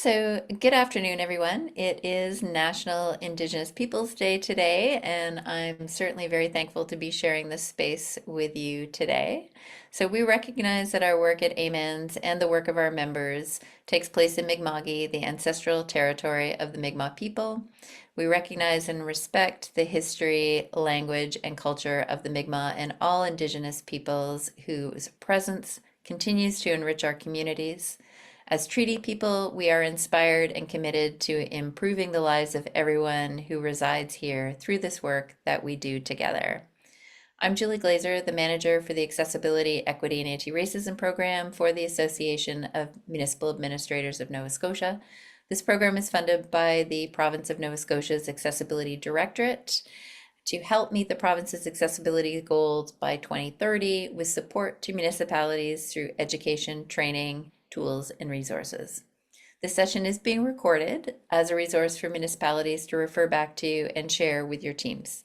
So, good afternoon, everyone. It is National Indigenous Peoples Day today, and I'm certainly very thankful to be sharing this space with you today. So, we recognize that our work at AMANS and the work of our members takes place in Mi'kma'ki, the ancestral territory of the Mi'kmaq people. We recognize and respect the history, language, and culture of the Mi'kmaq and all Indigenous peoples whose presence continues to enrich our communities. As treaty people, we are inspired and committed to improving the lives of everyone who resides here through this work that we do together. I'm Julie Glazer, the manager for the Accessibility, Equity, and Anti-Racism program for the Association of Municipal Administrators of Nova Scotia. This program is funded by the Province of Nova Scotia's Accessibility Directorate to help meet the province's accessibility goals by 2030 with support to municipalities through education, training, tools, and resources. This session is being recorded as a resource for municipalities to refer back to and share with your teams.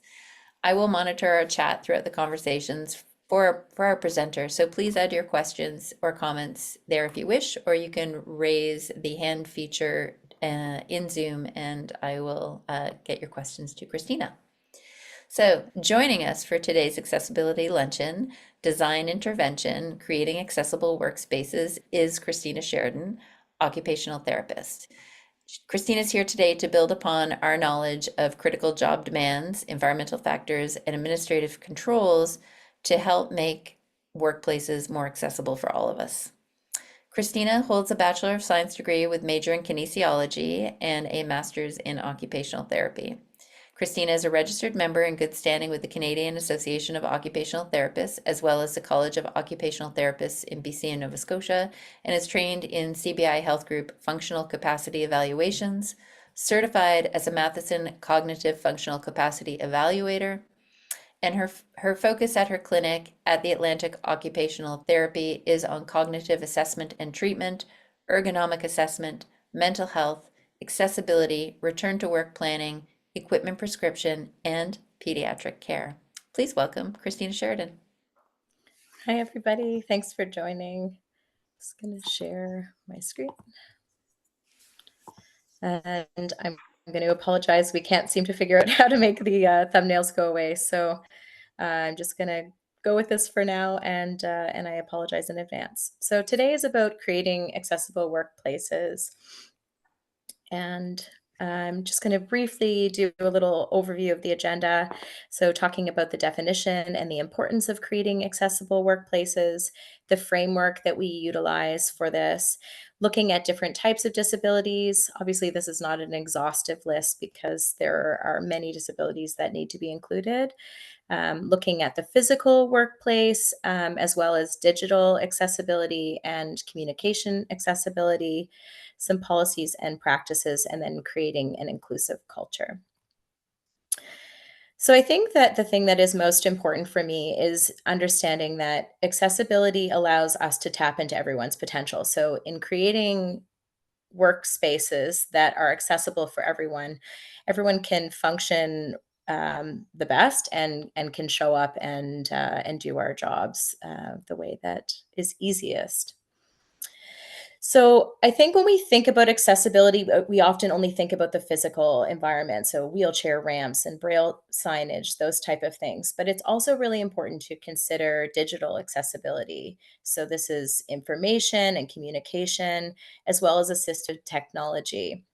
I will monitor our chat throughout the conversations for our presenter, so please add your questions or comments there if you wish, or you can raise the hand feature in Zoom and I will get your questions to Christina. So, joining us for today's Accessibility Luncheon, Design Intervention, Creating Accessible Workspaces is Christina Sheridan, occupational therapist. Christina is here today to build upon our knowledge of critical job demands, environmental factors, and administrative controls to help make workplaces more accessible for all of us. Christina holds a Bachelor of Science degree with major in kinesiology and a master's in occupational therapy. Christina is a registered member in good standing with the Canadian Association of Occupational Therapists, as well as the College of Occupational Therapists in BC and Nova Scotia, and is trained in CBI Health Group Functional Capacity Evaluations, certified as a Matheson Cognitive Functional Capacity Evaluator, and her focus at her clinic at the Atlantic Occupational Therapy is on cognitive assessment and treatment, ergonomic assessment, mental health, accessibility, return to work planning, equipment prescription, and pediatric care. Please welcome Christina Sheridan. Hi, everybody. Thanks for joining. Just going to share my screen. And I'm going to apologize. We can't seem to figure out how to make the thumbnails go away. So I'm just going to go with this for now, and I apologize in advance. So today is about creating accessible workplaces. And I'm just going to briefly do a little overview of the agenda. So talking about the definition and the importance of creating accessible workplaces, the framework that we utilize for this, looking at different types of disabilities. Obviously, this is not an exhaustive list because there are many disabilities that need to be included. Looking at the physical workplace, as well as digital accessibility and communication accessibility, some policies and practices, and then creating an inclusive culture. So I think that the thing that is most important for me is understanding that accessibility allows us to tap into everyone's potential. So in creating workspaces that are accessible for everyone, everyone can function the best and can show up and do our jobs the way that is easiest. So I think when we think about accessibility, we often only think about the physical environment, so wheelchair ramps and braille signage, those type of things. But it's also really important to consider digital accessibility. So this is information and communication, as well as assistive technology.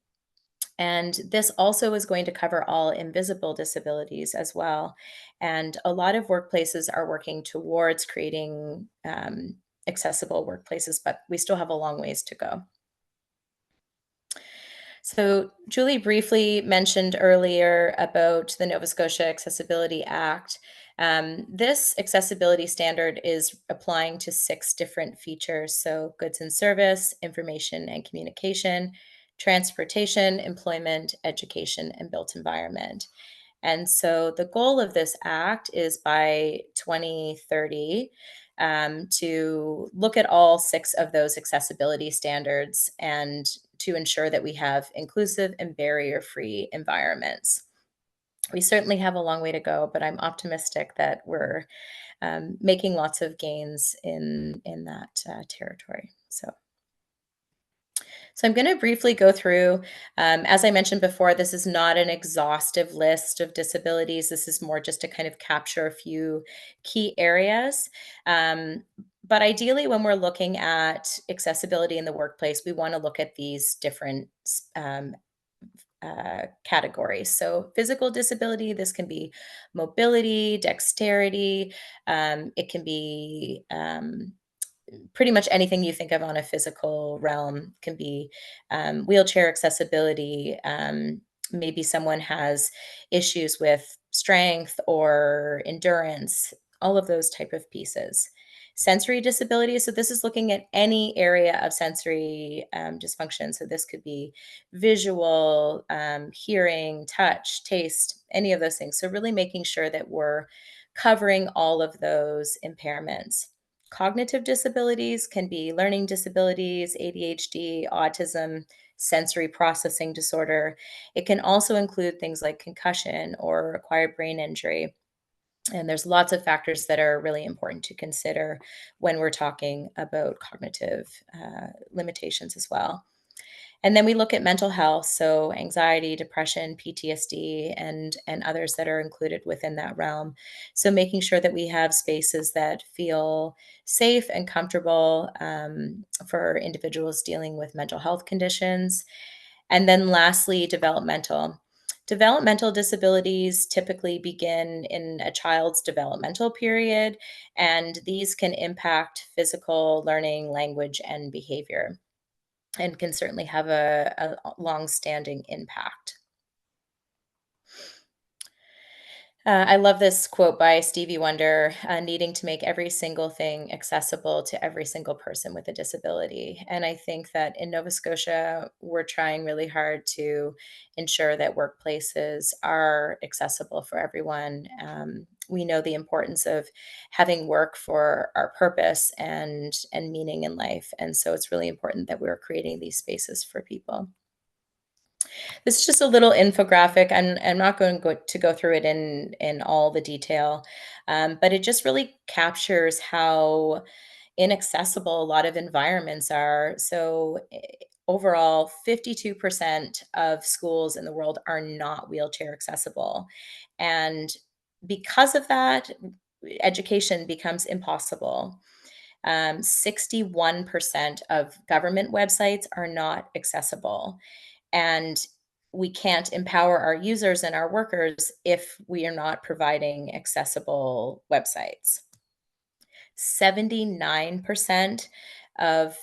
And this also is going to cover all invisible disabilities as well. And a lot of workplaces are working towards creating accessible workplaces, but we still have a long ways to go. So Julie briefly mentioned earlier about the Nova Scotia Accessibility Act. This accessibility standard is applying to 6 different features. So goods and service, information and communication, transportation, employment, education, and built environment. And so the goal of this act is by 2030 to look at all 6 of those accessibility standards and to ensure that we have inclusive and barrier-free environments. We certainly have a long way to go, but I'm optimistic that we're making lots of gains in that territory. So I'm going to briefly go through, as I mentioned before, this is not an exhaustive list of disabilities. This is more just to kind of capture a few key areas. Um, but ideally, when we're looking at accessibility in the workplace, we want to look at these different categories. So, physical disability, this can be mobility, dexterity, it can be pretty much anything you think of on a physical realm. Can be wheelchair accessibility. Maybe someone has issues with strength or endurance, all of those type of pieces. Sensory disabilities. So this is looking at any area of sensory dysfunction. So this could be visual, hearing, touch, taste, any of those things. So really making sure that we're covering all of those impairments. Cognitive disabilities can be learning disabilities, ADHD, autism, sensory processing disorder. It can also include things like concussion or acquired brain injury. And there's lots of factors that are really important to consider when we're talking about cognitive limitations as well. And then we look at mental health, so anxiety, depression, PTSD, and others that are included within that realm. So making sure that we have spaces that feel safe and comfortable for individuals dealing with mental health conditions. And then lastly, developmental. Developmental disabilities typically begin in a child's developmental period, and these can impact physical learning, language, and behavior, and can certainly have a long-standing impact. I love this quote by Stevie Wonder, needing to make every single thing accessible to every single person with a disability. And I think that in Nova Scotia, we're trying really hard to ensure that workplaces are accessible for everyone. We know the importance of having work for our purpose and meaning in life. And so it's really important that we're creating these spaces for people. This is just a little infographic. I'm not to go through it in all the detail, but it just really captures how inaccessible a lot of environments are. So overall, 52% of schools in the world are not wheelchair accessible. And because of that, education becomes impossible. 61% of government websites are not accessible. And we can't empower our users and our workers if we are not providing accessible websites. 79% of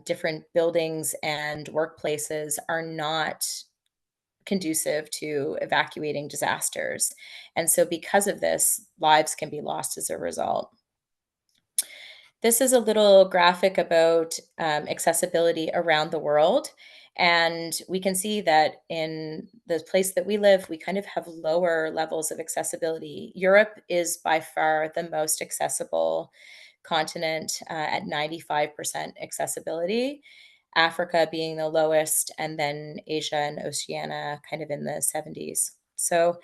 different buildings and workplaces are not conducive to evacuating disasters. And so, because of this, lives can be lost as a result. This is a little graphic about accessibility around the world. And we can see that in the place that we live, we kind of have lower levels of accessibility. Europe is by far the most accessible continent at 95% accessibility, Africa being the lowest, and then Asia and Oceania kind of in the 70s. So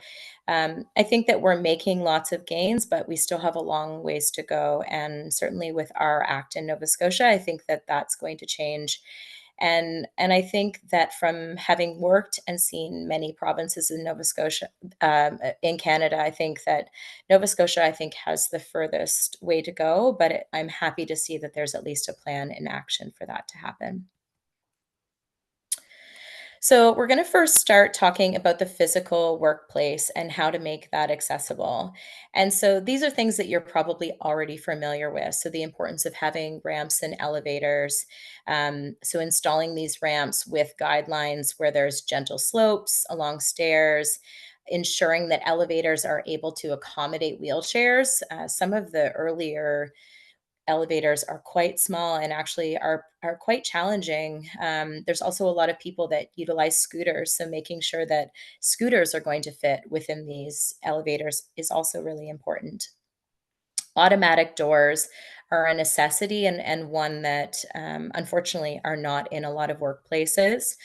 I think that we're making lots of gains, but we still have a long ways to go. And certainly with our act in Nova Scotia, I think that that's going to change. And I think that from having worked and seen many provinces in Nova Scotia, in Canada, I think that Nova Scotia, I think, has the furthest way to go. But I'm happy to see that there's at least a plan in action for that to happen. So, we're going to first start talking about the physical workplace and how to make that accessible. And so, these are things that you're probably already familiar with. So, the importance of having ramps and elevators. So, installing these ramps with guidelines where there's gentle slopes along stairs. Ensuring that elevators are able to accommodate wheelchairs. Some of the earlier elevators are quite small and actually are quite challenging. There's also a lot of people that utilize scooters, so making sure that scooters are going to fit within these elevators is also really important. Automatic doors are a necessity and one that unfortunately are not in a lot of workplaces.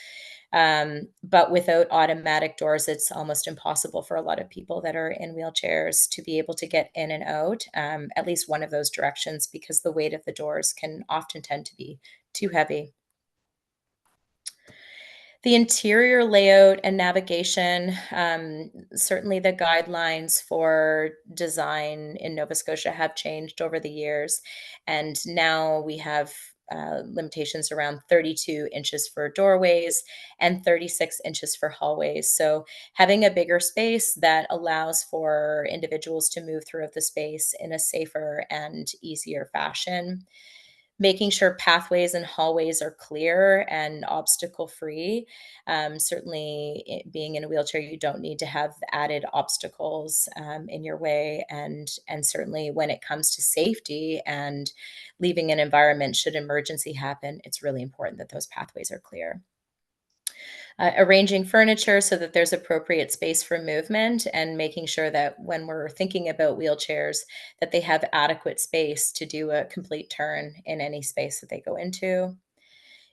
But without automatic doors, it's almost impossible for a lot of people that are in wheelchairs to be able to get in and out, at least one of those directions, because the weight of the doors can often tend to be too heavy. The interior layout and navigation, certainly the guidelines for design in Nova Scotia have changed over the years. And now we have limitations around 32 inches for doorways and 36 inches for hallways. So, having a bigger space that allows for individuals to move throughout the space in a safer and easier fashion, making sure pathways and hallways are clear and obstacle free. Certainly, being in a wheelchair, you don't need to have added obstacles in your way, and certainly when it comes to safety and leaving an environment should emergency happen, it's really important that those pathways are clear. Arranging furniture so that there's appropriate space for movement, and making sure that when we're thinking about wheelchairs, that they have adequate space to do a complete turn in any space that they go into.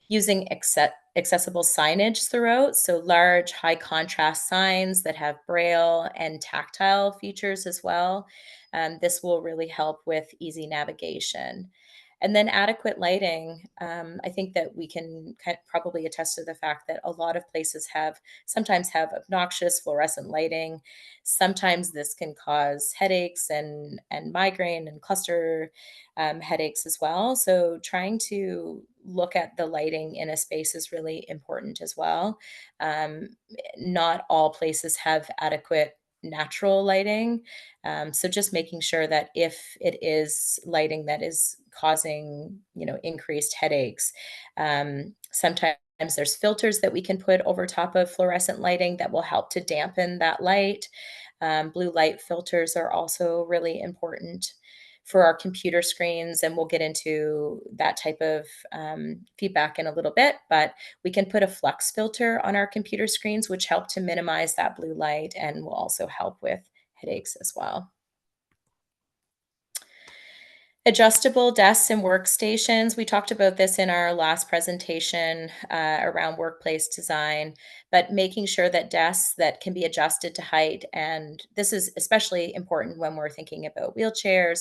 Using accessible signage throughout, so large, high contrast signs that have braille and tactile features as well. This will really help with easy navigation. And then adequate lighting. I think that we can probably attest to the fact that a lot of places sometimes have obnoxious fluorescent lighting. Sometimes this can cause headaches and migraine and cluster headaches as well. So trying to look at the lighting in a space is really important as well. Um, Not all places have adequate natural lighting. So just making sure that if it is lighting that is causing, increased headaches, sometimes there's filters that we can put over top of fluorescent lighting that will help to dampen that light. Blue light filters are also really important for our computer screens, and we'll get into that type of feedback in a little bit. But we can put a flux filter on our computer screens, which help to minimize that blue light and will also help with headaches as well. Adjustable desks and workstations. We talked about this in our last presentation around workplace design, but making sure that desks that can be adjusted to height, and this is especially important when we're thinking about wheelchairs,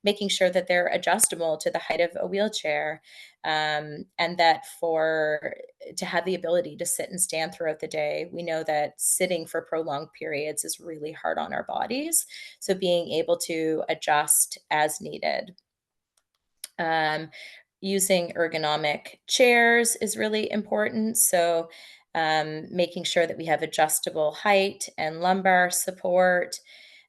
making sure that they're adjustable to the height of a wheelchair, and that for to have the ability to sit and stand throughout the day. We know that sitting for prolonged periods is really hard on our bodies, so being able to adjust as needed. Um, Using ergonomic chairs is really important. So, making sure that we have adjustable height and lumbar support,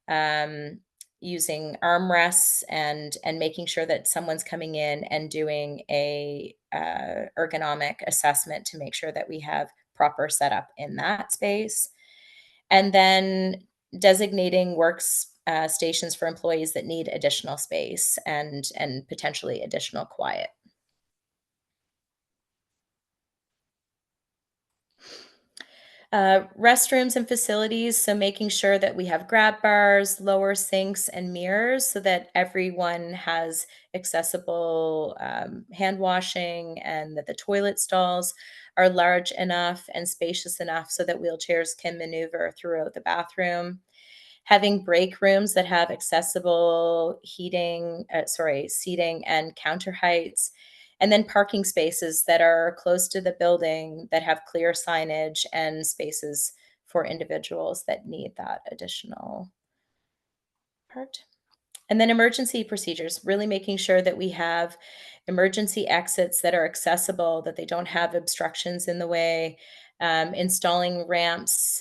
um, using armrests, and making sure that someone's coming in and doing a ergonomic assessment to make sure that we have proper setup in that space, and then designating works stations for employees that need additional space and potentially additional quiet. Restrooms and facilities, so making sure that we have grab bars, lower sinks, and mirrors so that everyone has accessible hand washing, and that the toilet stalls are large enough and spacious enough so that wheelchairs can maneuver throughout the bathroom. Having break rooms that have accessible seating and counter heights, and then parking spaces that are close to the building that have clear signage and spaces for individuals that need that additional part. And then emergency procedures, really making sure that we have emergency exits that are accessible, that they don't have obstructions in the way, installing ramps,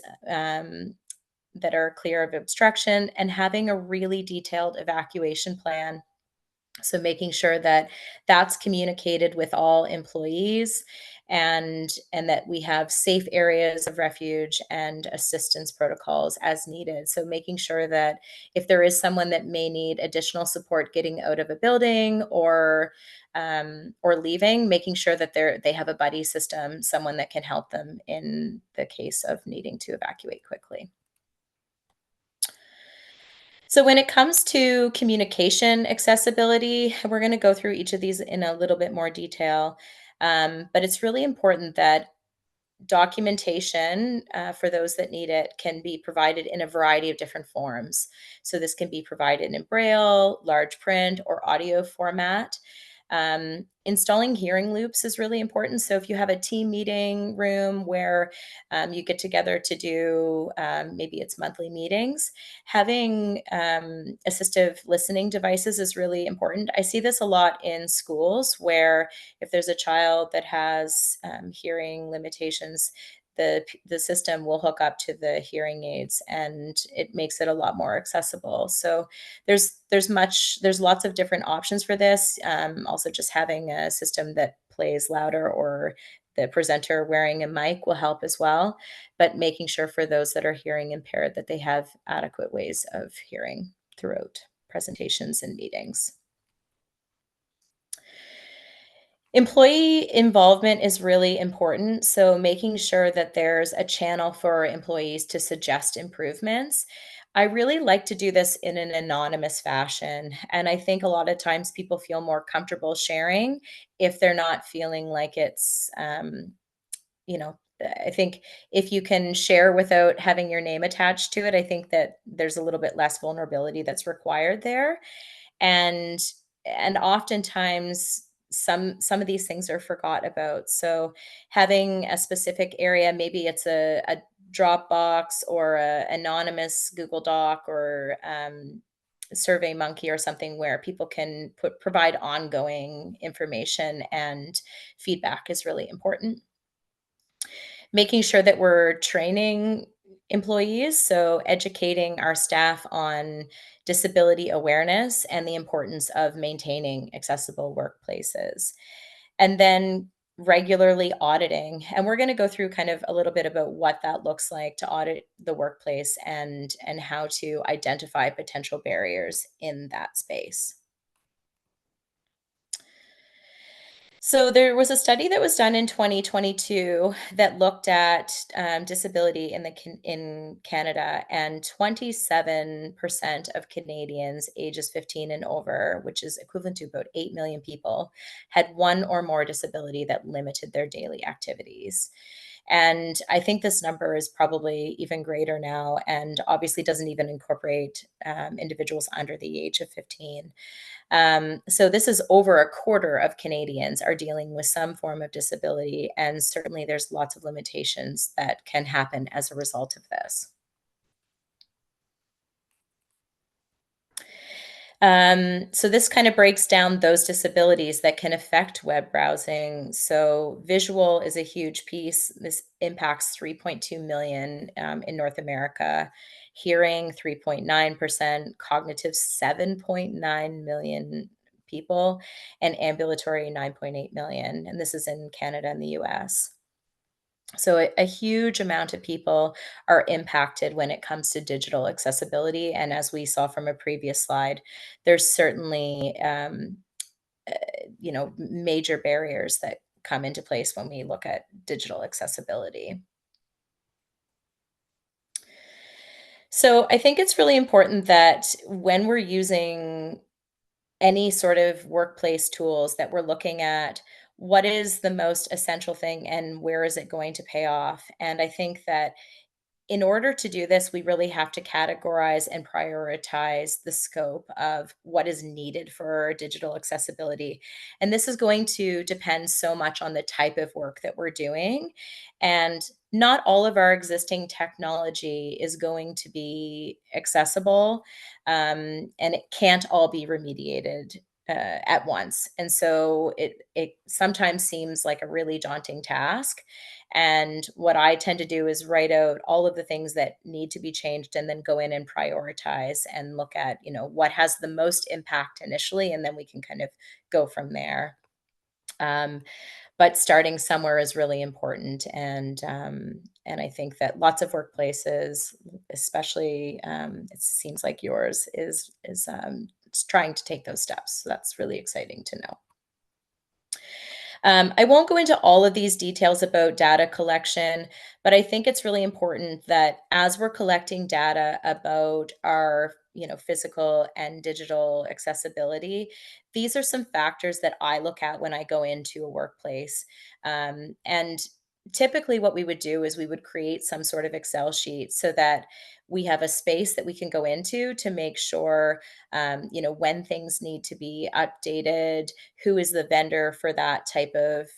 that are clear of obstruction, and having a really detailed evacuation plan. So making sure that that's communicated with all employees, and that we have safe areas of refuge and assistance protocols as needed. So making sure that if there is someone that may need additional support getting out of a building or leaving, making sure that they have a buddy system, someone that can help them in the case of needing to evacuate quickly. So when it comes to communication accessibility, we're going to go through each of these in a little bit more detail. But it's really important that documentation for those that need it can be provided in a variety of different forms. So this can be provided in Braille, large print, or audio format. Installing hearing loops is really important. So if you have a team meeting room where you get together to do maybe it's monthly meetings, having assistive listening devices is really important. I see this a lot in schools where if there's a child that has hearing limitations, the system will hook up to the hearing aids and it makes it a lot more accessible. So there's lots of different options for this. Also, just having a system that plays louder or the presenter wearing a mic will help as well. But making sure for those that are hearing impaired that they have adequate ways of hearing throughout presentations and meetings. Employee involvement is really important. So, making sure that there's a channel for employees to suggest improvements. I really like to do this in an anonymous fashion. And I think a lot of times people feel more comfortable sharing if they're not feeling like it's, you know, I think if you can share without having your name attached to it, I think that there's a little bit less vulnerability that's required there. And oftentimes some of these things are forgot about. So having a specific area, maybe it's a Dropbox or a anonymous Google Doc or Survey Monkey or something where people can provide ongoing information and feedback is really important. Making sure that we're training employees, so educating our staff on disability awareness and the importance of maintaining accessible workplaces. And then regularly auditing. And we're going to go through kind of a little bit about what that looks like to audit the workplace and how to identify potential barriers in that space. So there was a study that was done in 2022 that looked at disability in Canada, and 27% of Canadians ages 15 and over, which is equivalent to about 8 million people, had one or more disability that limited their daily activities. And I think this number is probably even greater now, and obviously doesn't even incorporate individuals under the age of 15. So this is over a quarter of Canadians are dealing with some form of disability, and certainly there's lots of limitations that can happen as a result of this. So this kind of breaks down those disabilities that can affect web browsing. So visual is a huge piece. This impacts 3.2 million in North America. Hearing 3.9%, cognitive 7.9 million people, and ambulatory 9.8 million. And this is in Canada and the US. So a huge amount of people are impacted when it comes to digital accessibility. And as we saw from a previous slide, there's certainly major barriers that come into place when we look at digital accessibility. So I think it's really important that when we're using any sort of workplace tools that we're looking at, what is the most essential thing and where is it going to pay off? And I think that in order to do this, we really have to categorize and prioritize the scope of what is needed for digital accessibility. And this is going to depend so much on the type of work that we're doing. And not all of our existing technology is going to be accessible, and it can't all be remediated at once. And so it sometimes seems like a really daunting task. And what I tend to do is write out all of the things that need to be changed and then go in and prioritize and look at, what has the most impact initially, and then we can kind of go from there. Um, but starting somewhere is really important, and I think that lots of workplaces, especially it seems like yours is trying to take those steps. So that's really exciting to know. I won't go into all of these details about data collection, but I think it's really important that as we're collecting data about our physical and digital accessibility, these are some factors that I look at when I go into a workplace. And typically what we would do is we would create some sort of Excel sheet so that we have a space that we can go into to make sure, when things need to be updated, who is the vendor for that type of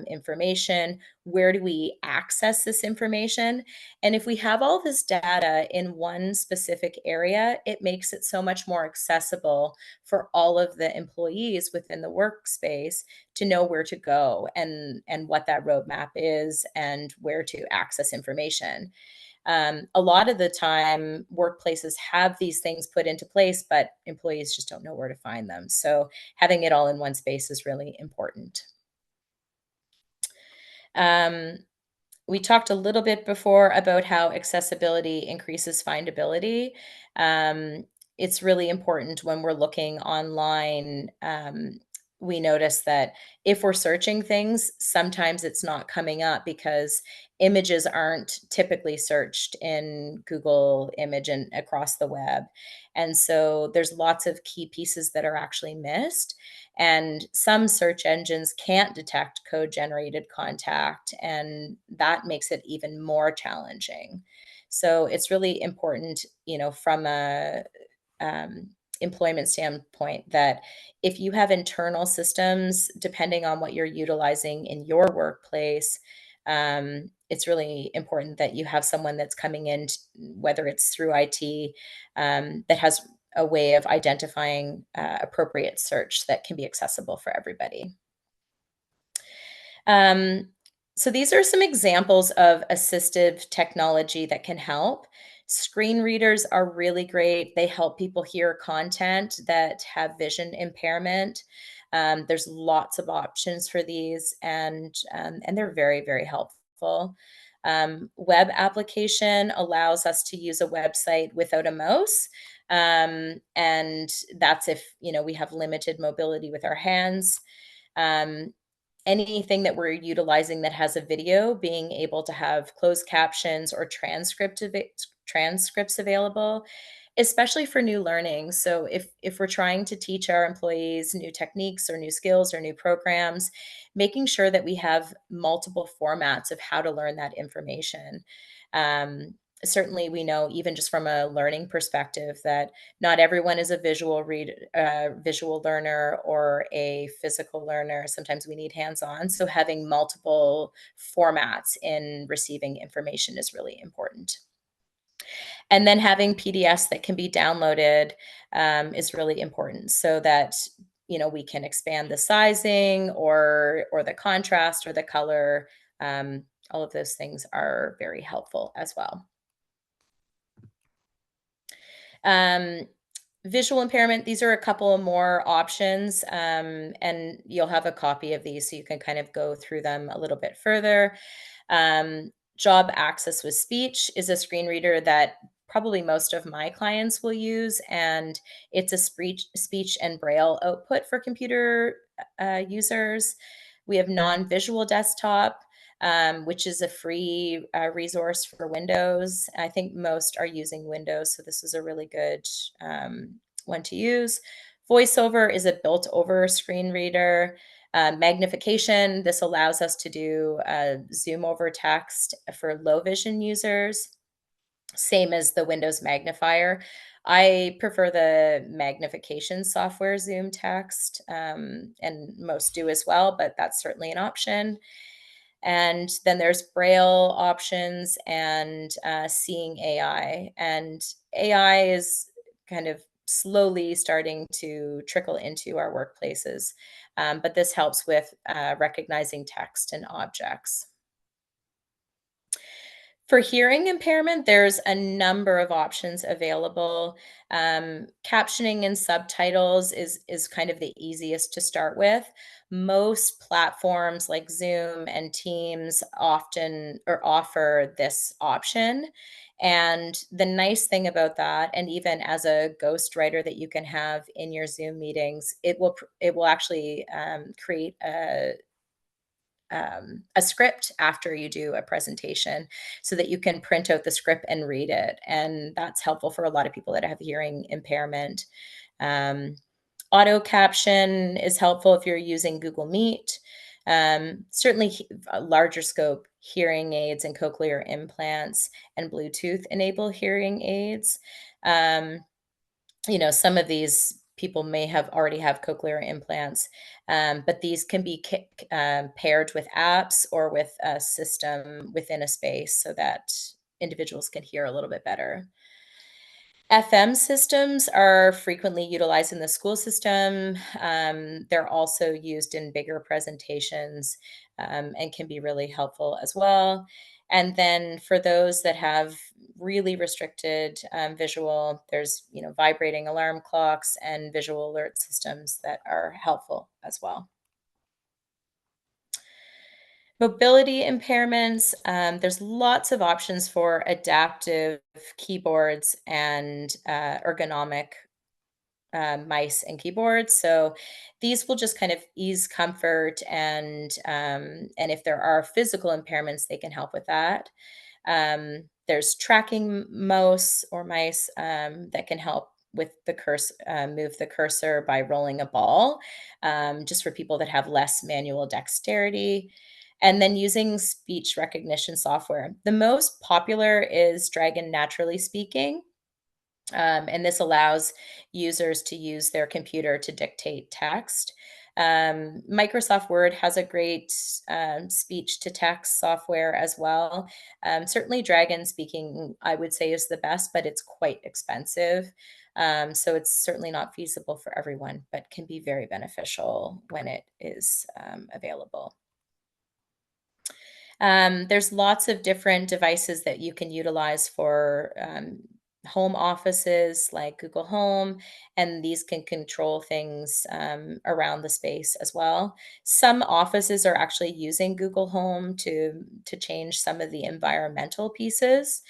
information, where do we access this information. And if we have all this data in one specific area, it makes it so much more accessible for all of the employees within the workspace to know where to go and what that roadmap is and where to access information. A lot of the time, workplaces have these things put into place, but employees just don't know where to find them. So having it all in one space is really important. Um, we talked a little bit before about how accessibility increases findability. Um, it's really important when we're looking online. We notice that if we're searching things, sometimes it's not coming up because images aren't typically searched in Google Image and across the web. And so there's lots of key pieces that are actually missed. And some search engines can't detect code generated contact, and that makes it even more challenging. So it's really important, from a um, employment standpoint, that if you have internal systems, depending on what you're utilizing in your workplace, it's really important that you have someone that's coming in, whether it's through IT, that has a way of identifying appropriate search that can be accessible for everybody. Um, so these are some examples of assistive technology that can help. Screen readers are really great. They help people hear content that have vision impairment. There's lots of options for these, and they're very, very helpful. Web application allows us to use a website without a mouse. And that's if, we have limited mobility with our hands. Um, Anything that we're utilizing that has a video, being able to have closed captions or transcripts available, especially for new learning. So if we're trying to teach our employees new techniques or new skills or new programs, making sure that we have multiple formats of how to learn that information. Um, Certainly, we know, even just from a learning perspective, that not everyone is a visual learner or a physical learner. Sometimes we need hands-on. So having multiple formats in receiving information is really important. And then having PDFs that can be downloaded is really important, so that we can expand the sizing or the contrast or the color. All of those things are very helpful as well. Um, Visual impairment, these are a couple more options, and you'll have a copy of these so you can kind of go through them a little bit further. Job access with speech is a screen reader that probably most of my clients will use, and it's a speech and braille output for computer users. We have non-visual desktop, which is a free resource for Windows. I think most are using Windows, so this is a really good one to use. VoiceOver is a built-over screen reader. Magnification, this allows us to do zoom over text for low vision users, same as the Windows magnifier. I prefer the magnification software Zoom Text, and most do as well, but that's certainly an option. And then there's Braille options and Seeing AI. And AI is kind of slowly starting to trickle into our workplaces, but this helps with recognizing text and objects. For hearing impairment, there's a number of options available. Captioning and subtitles is kind of the easiest to start with. Most platforms like Zoom and Teams often or offer this option. And the nice thing about that, and even as a ghostwriter that you can have in your Zoom meetings, it will actually create a script after you do a presentation so that you can print out the script and read it. And that's helpful for a lot of people that have hearing impairment. Um, Auto caption is helpful if you're using Google Meet. Certainly, a larger scope, hearing aids and cochlear implants and Bluetooth enable hearing aids. Um, some of these people may have already have cochlear implants, but these can be paired with apps or with a system within a space so that individuals can hear a little bit better. FM systems are frequently utilized in the school system. They're also used in bigger presentations, and can be really helpful as well. And then for those that have really restricted visual, there's vibrating alarm clocks and visual alert systems that are helpful as well. Mobility impairments, there's lots of options for adaptive keyboards and ergonomic mice and keyboards. So these will just kind of ease comfort, and if there are physical impairments, they can help with that. There's tracking mouse or mice that can help with the move the cursor by rolling a ball, just for people that have less manual dexterity. And then using speech recognition software. The most popular is Dragon Naturally Speaking, and this allows users to use their computer to dictate text. Microsoft Word has a great speech to text software as well. Certainly, Dragon Speaking, I would say, is the best, but it's quite expensive. So it's certainly not feasible for everyone, but can be very beneficial when it is available. There's lots of different devices that you can utilize for home offices like Google Home, and these can control things around the space as well. Some offices are actually using Google Home to change some of the environmental pieces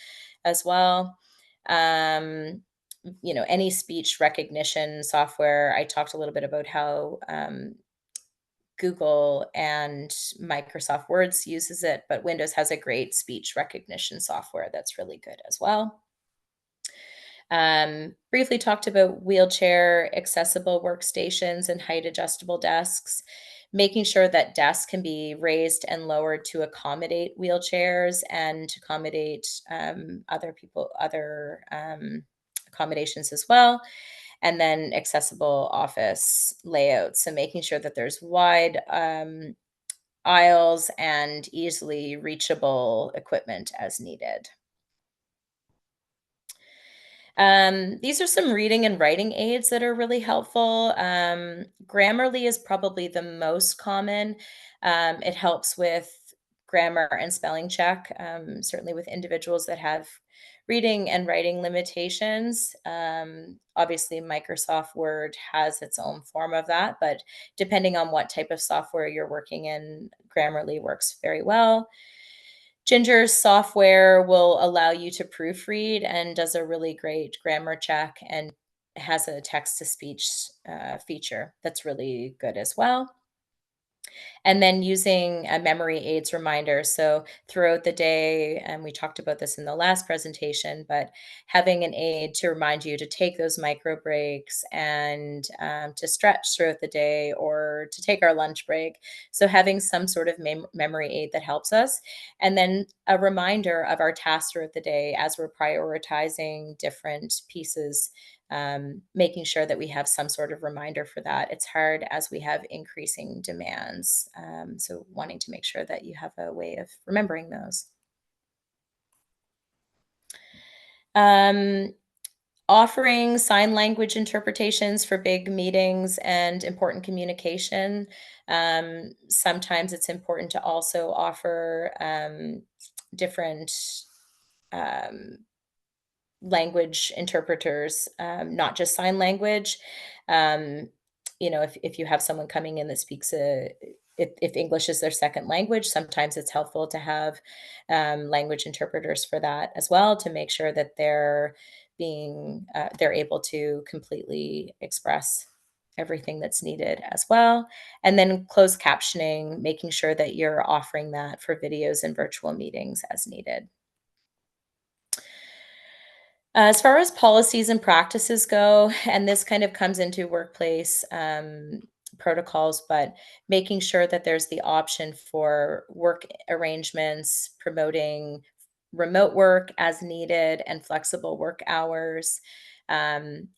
as well. Um, any speech recognition software. I talked a little bit about how Google and Microsoft Words uses it, but Windows has a great speech recognition software that's really good as well. Briefly talked about wheelchair accessible workstations and height adjustable desks, making sure that desks can be raised and lowered to accommodate wheelchairs and to accommodate other accommodations as well. And then accessible office layouts. So making sure that there's wide aisles and easily reachable equipment as needed. These are some reading and writing aids that are really helpful. Grammarly is probably the most common. It helps with grammar and spelling check, certainly with individuals that have reading and writing limitations. Obviously, Microsoft Word has its own form of that, but depending on what type of software you're working in, Grammarly works very well. Ginger's software will allow you to proofread and does a really great grammar check and has a text to speech feature that's really good as well. And then using a memory aids reminder. So throughout the day, and we talked about this in the last presentation, but having an aid to remind you to take those micro breaks and to stretch throughout the day or to take our lunch break. So having some sort of memory aid that helps us. And then a reminder of our tasks throughout the day as we're prioritizing different pieces, making sure that we have some sort of reminder for that. It's hard as we have increasing demands. So wanting to make sure that you have a way of remembering those. Um, Offering sign language interpretations for big meetings and important communication. Sometimes it's important to also offer different um, language interpreters, not just sign language. Um, if you have someone coming in that speaks if English is their second language, sometimes it's helpful to have language interpreters for that as well to make sure that they're able to completely express everything that's needed as well. And then closed captioning, making sure that you're offering that for videos and virtual meetings as needed. As far as policies and practices go, and this kind of comes into workplace protocols, but making sure that there's the option for work arrangements, promoting remote work as needed and flexible work hours,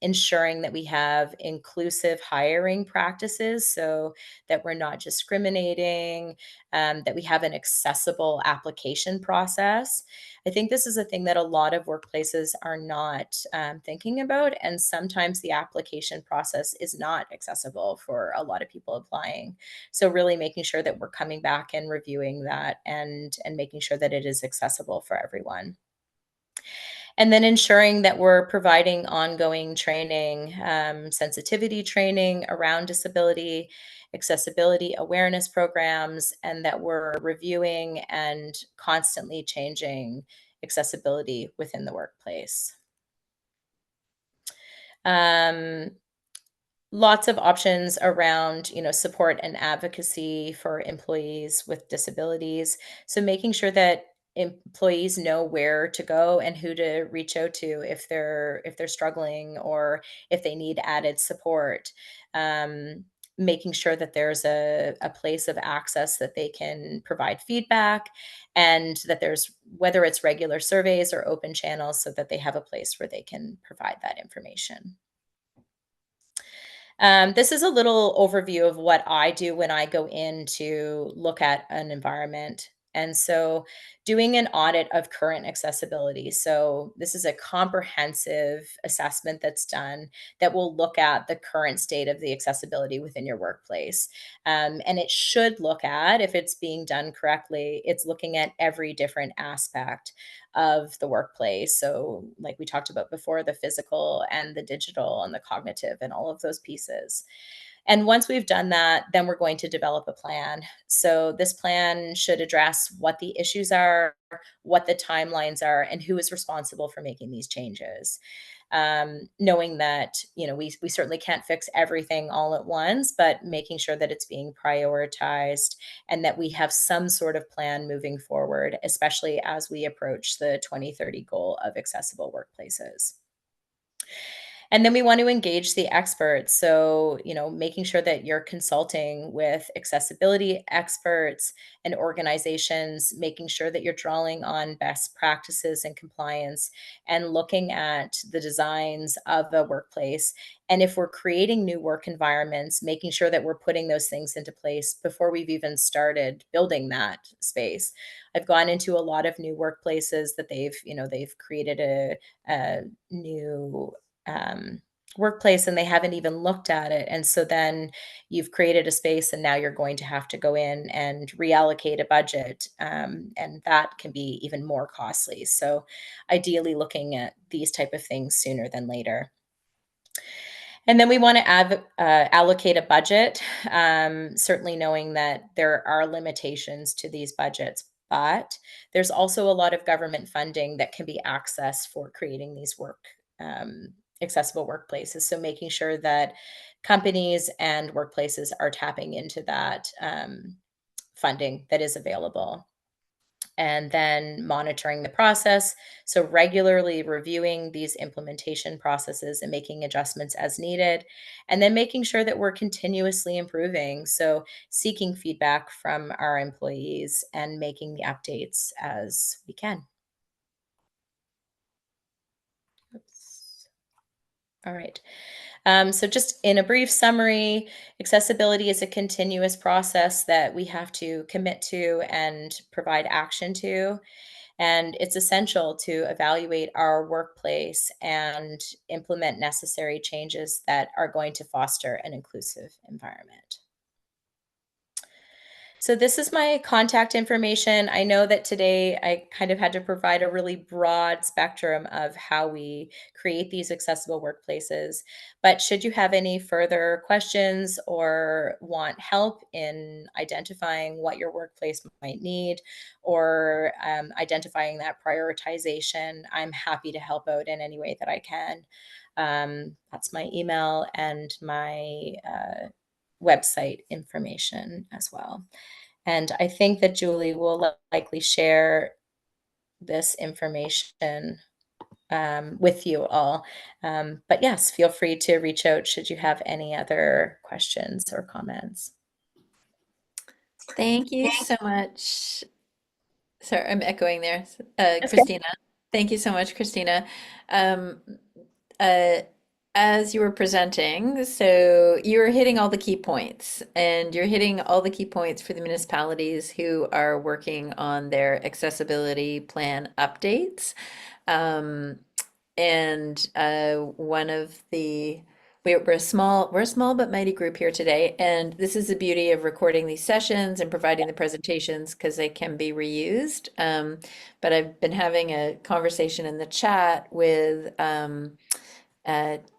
ensuring that we have inclusive hiring practices so that we're not discriminating, that we have an accessible application process. I think this is a thing that a lot of workplaces are not thinking about, and sometimes the application process is not accessible for a lot of people applying. So really making sure that we're coming back and reviewing that and making sure that it is accessible for everyone. And then ensuring that we're providing ongoing training, sensitivity training around disability, accessibility awareness programs, and that we're reviewing and constantly changing accessibility within the workplace. Um, Lots of options around, support and advocacy for employees with disabilities. So making sure that employees know where to go and who to reach out to if they're struggling or if they need added support. Making sure that there's a place of access that they can provide feedback, and that there's, whether it's regular surveys or open channels, so that they have a place where they can provide that information. This is a little overview of what I do when I go in to look at an environment. And so, doing an audit of current accessibility. So, this is a comprehensive assessment that's done that will look at the current state of the accessibility within your workplace. And it should look at, if it's being done correctly, it's looking at every different aspect of the workplace. So, like we talked about before, the physical and the digital and the cognitive and all of those pieces. And once we've done that, then we're going to develop a plan. So, this plan should address what the issues are, what the timelines are, and who is responsible for making these changes. Knowing that, we certainly can't fix everything all at once, but making sure that it's being prioritized and that we have some sort of plan moving forward, especially as we approach the 2030 goal of accessible workplaces. And then we want to engage the experts. So, making sure that you're consulting with accessibility experts and organizations, making sure that you're drawing on best practices and compliance and looking at the designs of the workplace. And if we're creating new work environments, making sure that we're putting those things into place before we've even started building that space. I've gone into a lot of new workplaces that they've created a new um, workplace and they haven't even looked at it. And so then you've created a space and now you're going to have to go in and reallocate a budget. And that can be even more costly. So ideally looking at these type of things sooner than later. And then we want to allocate a budget, certainly knowing that there are limitations to these budgets, but there's also a lot of government funding that can be accessed for creating these accessible workplaces. So making sure that companies and workplaces are tapping into that funding that is available, and then monitoring the process. So, regularly reviewing these implementation processes and making adjustments as needed, and then making sure that we're continuously improving. So, seeking feedback from our employees and making the updates as we can. Oops. All right. So, just in a brief summary, accessibility is a continuous process that we have to commit to and provide action to. And it's essential to evaluate our workplace and implement necessary changes that are going to foster an inclusive environment. So this is my contact information. I know that today I kind of had to provide a really broad spectrum of how we create these accessible workplaces. But should you have any further questions or want help in identifying what your workplace might need, or identifying that prioritization, I'm happy to help out in any way that I can. That's my email and my website information as well. And I think that Julie will likely share this information with you all. But yes, feel free to reach out should you have any other questions or comments. Thank you so much. Sorry, I'm echoing there. Okay. Christina. Thank you so much, Christina. Um, uh, as you were presenting, so you were hitting all the key points, and you're hitting all the key points for the municipalities who are working on their accessibility plan updates. Um, and one of the we're a small but mighty group here today, and this is the beauty of recording these sessions and providing the presentations because they can be reused. But I've been having a conversation in the chat with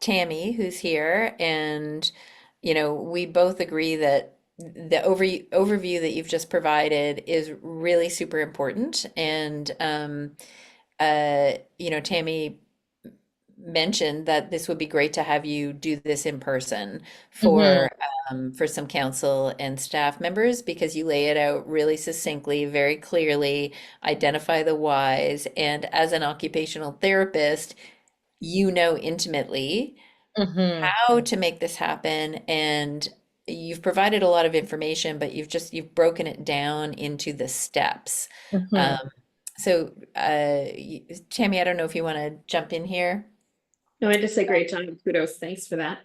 Tammy, who's here, and we both agree that the overview that you've just provided is really super important. And Tammy mentioned that this would be great to have you do this in person Mhm. for some council and staff members because you lay it out really succinctly, very clearly, identify the whys, and as an occupational therapist, you know intimately Mhm. how to make this happen, and you've provided a lot of information, but you've broken it down into the steps. Mhm. Um, Tammy, I don't know if you want to jump in here. No, I just say great job. Kudos. Thanks for that.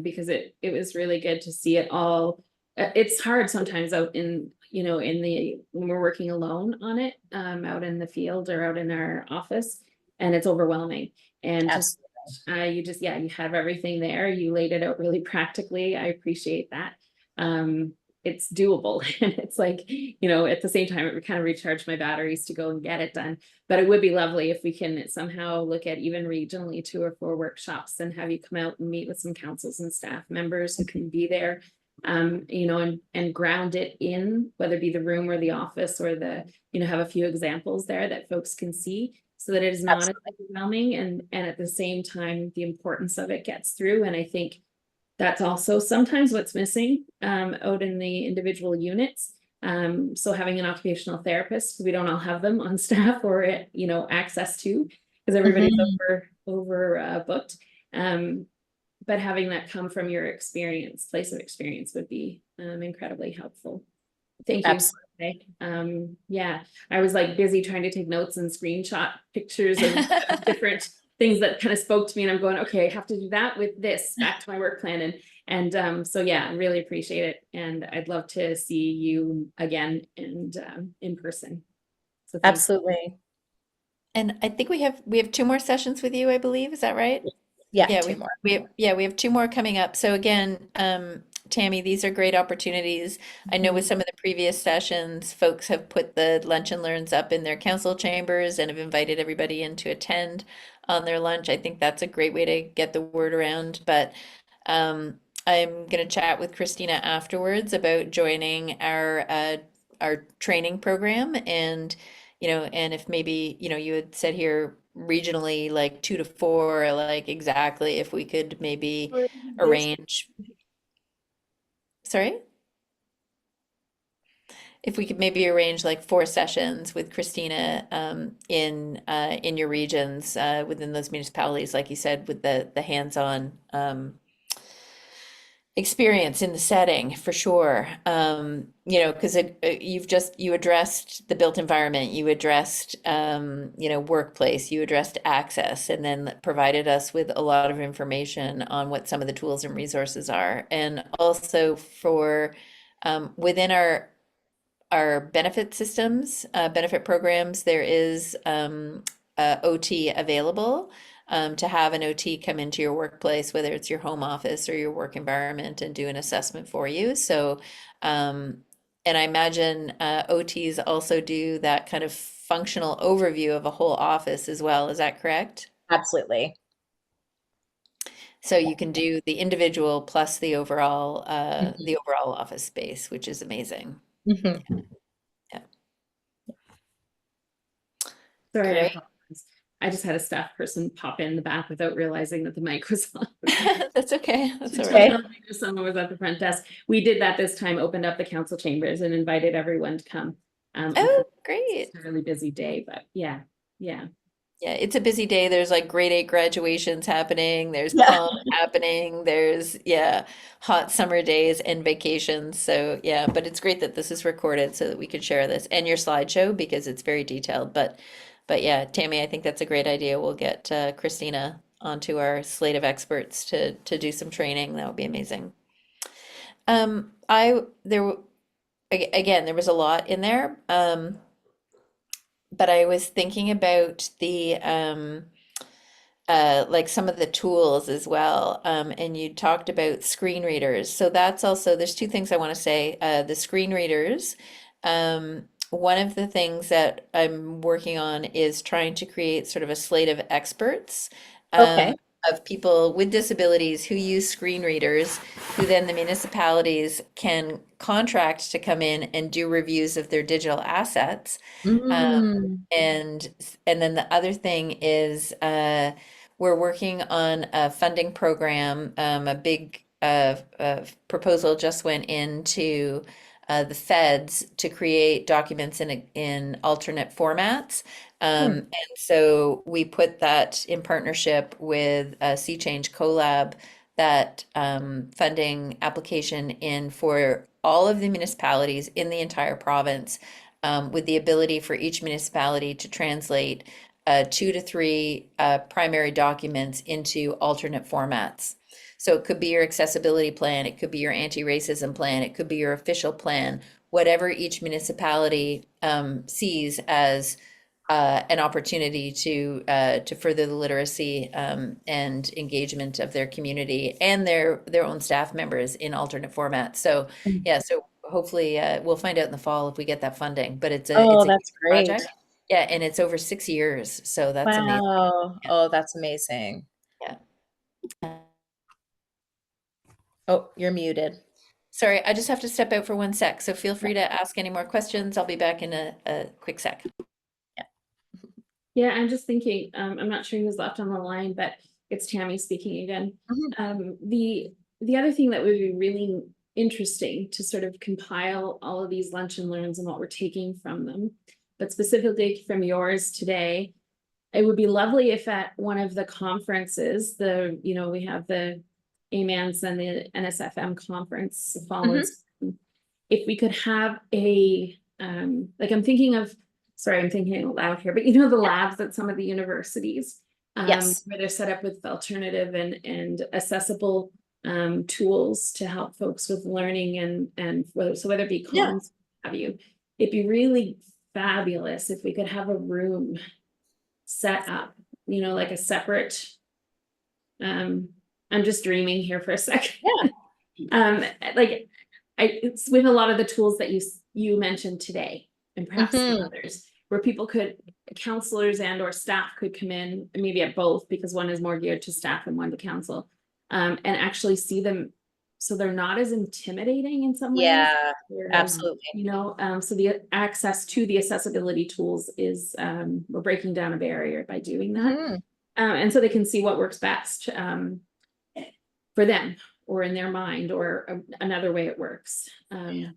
Because it was really good to see it all. It's hard sometimes out in, when we're working alone on it, out in the field or out in our office, and it's overwhelming. And just Absolutely. you have everything there. You laid it out really practically. I appreciate that. Um, it's doable. And it's like, at the same time, it would kind of recharge my batteries to go and get it done. But it would be lovely if we can somehow look at even regionally 2 or 4 workshops and have you come out and meet with some councils and staff members who can be there. And ground it in, whether it be the room or the office or have a few examples there that folks can see so that it is not as Absolutely. overwhelming, and at the same time, the importance of it gets through. And I think that's also sometimes what's missing out in the individual units. So having an occupational therapist, because we don't all have them on staff or access to, because everybody's Mhm. over booked. But having that come from your place of experience would be incredibly helpful. Thank you. Absolutely. Okay. Yeah, I was like busy trying to take notes and screenshot pictures of different things that kind of spoke to me, and I'm going, okay, I have to do that with this back to my work plan. And so yeah, I really appreciate it. And I'd love to see you again and in person. So thanks. Absolutely. And I think we have 2 more sessions with you, I believe. Is that right? Yeah, Yeah, 2 more. we have 2 more coming up. So again, Tammy, these are great opportunities. I know with some of the previous sessions, folks have put the lunch and learns up in their council chambers and have invited everybody in to attend on their lunch. I think that's a great way to get the word around. But I'm going to chat with Christina afterwards about joining our training program, and and if maybe you had said here regionally like 2 to 4, like exactly if we could maybe arrange. Sorry? If we could maybe arrange like 4 sessions with Christina in your regions within those municipalities, like you said, with the hands-on experience in the setting for sure. Because you addressed the built environment, you addressed workplace, you addressed access, and then provided us with a lot of information on what some of the tools and resources are. And also for within our benefit systems, benefit programs, there is OT available to have an OT come into your workplace, whether it's your home office or your work environment, and do an assessment for you. So, and I imagine OTs also do that kind of functional overview of a whole office as well. Is that correct? Absolutely. So you can do the individual plus Mhm. the overall office space, which is amazing. Mhm. Yeah, Sorry, I great. apologize. I just had a staff person pop in the back without realizing that the mic was on. That's okay. That's To all tell right. Okay. them if someone was at the front desk. We did that this time, opened up the council chambers and invited everyone to come. Oh, Unfortunately, great. it's a really busy day, but yeah, yeah. Yeah, it's a busy day. There's like grade 8 graduations happening, there's Yeah. prom happening, there's, yeah, hot summer days and vacations. So, yeah, but it's great that this is recorded so that we can share this and your slideshow because it's very detailed. But yeah, Tammy, I think that's a great idea. We'll get Christina onto our slate of experts to do some training. That would be amazing. Again, there was a lot in there. But I was thinking about the like some of the tools as well. And you talked about screen readers. So that's also, there's two things I want to say. The screen readers, one of the things that I'm working on is trying to create sort of a slate of experts, Okay. um, of people with disabilities who use screen readers, who then the municipalities can contract to come in and do reviews of their digital assets. Mm. And and then the other thing is we're working on a funding program. A big proposal just went into the feds to create documents in alternate formats. Hmm. And so we put that in partnership with Sea Change Collab, that funding application in for all of the municipalities in the entire province, with the ability for each municipality to translate 2 to 3 primary documents into alternate formats. So it could be your accessibility plan, it could be your anti-racism plan, it could be your official plan, whatever each municipality sees as an opportunity to further the literacy and engagement of their community and their own staff members in alternate formats. So yeah, so hopefully we'll find out in the fall if we get that funding. But Oh, it's a that's huge great. project. Yeah, and it's over 6 years, so that's amazing. Wow. Yeah, Oh, that's amazing. yeah. Oh, you're muted. Sorry, I just have to step out for 1 sec. So feel Yeah. free to ask any more questions. I'll be back in a quick sec. Yeah, I'm just thinking, I'm not sure who's left on the line, but it's Tammy speaking again. Mhm. The other thing that would be really interesting to sort of compile all of these lunch and learns and what we're taking from them, but specifically from yours today, it would be lovely if at one of the conferences, we have the AMANS and the NSFM conference Mhm. follows, if we could have like I'm thinking out loud here, but the labs at some of the universities, Yes. where they're set up with alternative and accessible tools to help folks with learning and whether it be Yeah. comms, have you, it'd be really fabulous if we could have a room set up, like a separate, um, I'm just dreaming here for a second. Yeah. Like it's with a lot of the tools that you mentioned today, and perhaps some Mhm. others, where counselors and or staff could come in, maybe at both, because one is more geared to staff and one to council, and actually see them, so they're not as intimidating in some ways. Yeah, Whereas, absolutely. so the access to the accessibility tools is, we're breaking down a barrier by doing that. Mhm. And so they can see what works best for them, or in their mind, or another way it works. Yeah,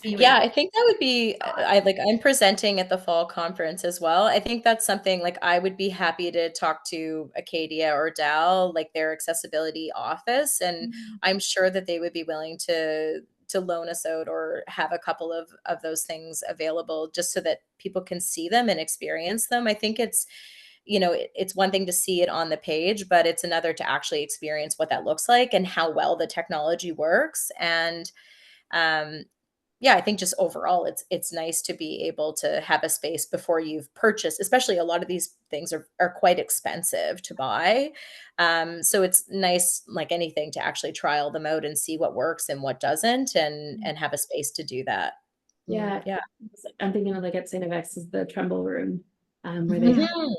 Anyway, I think that would be I'm presenting at the fall conference as well. I think that's something like I would be happy to talk to Acadia or Dal, like their accessibility office, and I'm sure that they would be willing to loan us out or have a couple of those things available just so that people can see them and experience them. I think it's one thing to see it on the page, but it's another to actually experience what that looks like and how well the technology works. And um, yeah, I think just overall it's nice to be able to have a space before you've purchased, especially a lot of these things are quite expensive to buy. So it's nice, like anything, to actually trial them out and see what works and what doesn't, and have a space to do that. yeah, Yeah. I'm thinking of, like, at St. FX is the Trumbull Room, where they have Mhm.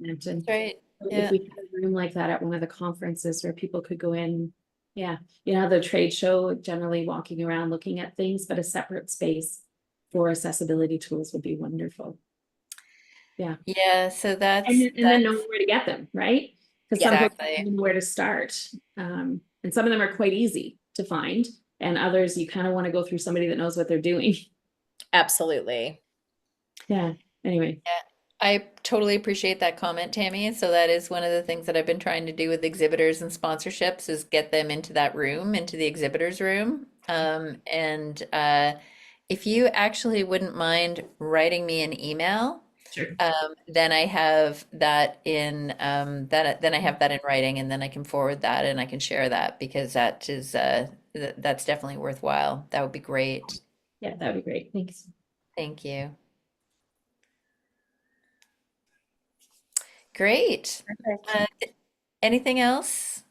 mentioned. Right. If Yeah. we had a room like that at one of the conferences where people could go in, yeah, the trade show, generally walking around looking at things, but a separate space for accessibility tools would be wonderful. Yeah, Yeah, so and then know that's where to get them, right? Because some folks don't exactly. even know where to start, and some of them are quite easy to find, and others you kind of want to go through somebody that knows what they're doing. Absolutely. Yeah. Anyway. I totally appreciate that comment, Tammy. So that is one of the things that I've been trying to do with exhibitors and sponsorships is get them into that room, into the exhibitors room. And if you actually wouldn't mind writing me an email, Sure. then I have that in then I have that in writing, and then I can forward that and I can share that because that is that's definitely worthwhile. That would be great. Yeah, that'd be great. Thanks. Thank you. Great. Perfect. Uh, anything else?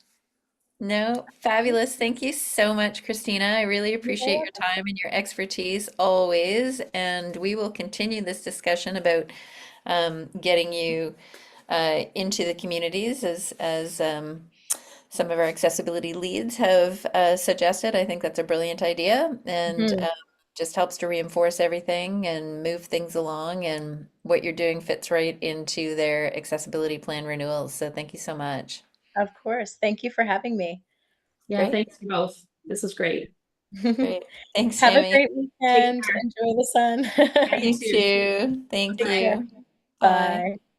No, fabulous. Thank you so much, Christina. I really appreciate your time and your expertise always. And we will continue this discussion about getting you into the communities as some of our accessibility leads have suggested. I think that's a brilliant idea and Mhm. just helps to reinforce everything and move things along. And what you're doing fits right into their accessibility plan renewals. So thank you so much. Of course. Thank you for having me. Yeah, Great. thanks you both. This was great. Great. Thanks, Have a Tammy. great Take weekend. care. Enjoy the sun. Yeah, you You too. too. Thank Take Bye. care. you. Bye. Bye.